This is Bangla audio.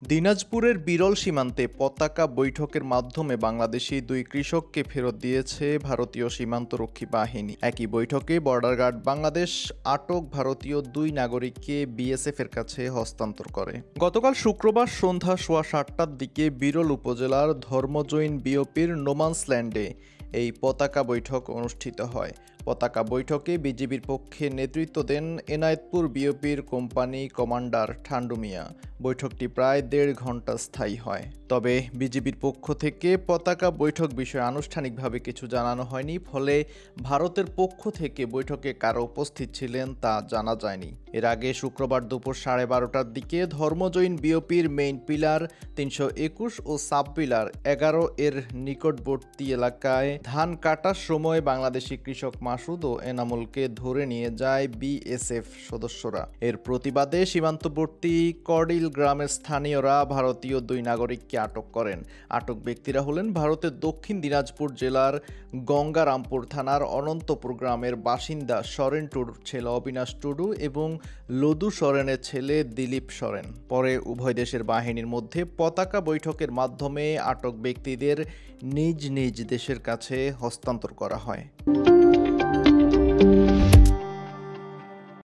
দিনাজপুরের বিরল সীমান্তে পতাকা বৈঠকের মাধ্যমে বাংলাদেশি দুই কৃষককে ফেরত দিয়েছে ভারতীয় সীমান্তরক্ষী বাহিনী। একই বৈঠকে বর্ডার গার্ড বাংলাদেশ আটক ভারতীয় দুই নাগরিককে বিএসএফের কাছে হস্তান্তর করে। গতকাল শুক্রবার সন্ধ্যা 7:15টার দিকে বিরল উপজেলার ধর্মজৈন বিওপির নোম্যান্সল্যান্ডে এই পতাকা বৈঠক অনুষ্ঠিত হয়। পতাকা বৈঠকে বিজিবির পক্ষে নেতৃত্ব দেন এনায়েতপুর বিওপির কোম্পানি কমান্ডার ঠান্ডু মিয়া। বৈঠকটি প্রায় 1.5 ঘন্টা স্থায়ী হয়। তবে বিজিবির পক্ষ থেকে পতাকা বৈঠক বিষয়ে আনুষ্ঠানিকভাবে কিছু জানানো হয়নি, ফলে ভারতের পক্ষ থেকে বৈঠকে কারা উপস্থিত ছিলেন তা জানা যায়নি। এর আগে শুক্রবার দুপুর 12:30টার দিকে ধর্মজৈন বিওপির মেইন পিলার 321 ও সাব পিলার 11 এর নিকটবর্তী এলাকায় ধান কাটার সময় বাংলাদেশি কৃষক মাসুদ ও এনামুলকে ধরে নিয়ে যায় বিএসএফ সদস্যরা। এর প্রতিবাদে সীমান্তবর্তী কডিল গ্রামের স্থানীয়রা ভারতীয় দুই নাগরিককে আটক করেন। আটক ব্যক্তিরা হলেন ভারতের দক্ষিণ দিনাজপুর জেলার গঙ্গারামপুর থানার অনন্তপুর গ্রামের বাসিন্দা সরেন টুডুর ছেলে অবিনাশ টুডু এবং লদু সরেনের ছেলে দিলীপ সরেন। পরে উভয় দেশের বাহিনীর মধ্যে পতাকা বৈঠকের মাধ্যমে আটক ব্যক্তিদের নিজ নিজ দেশের কাছে হস্তান্তর করা হয়।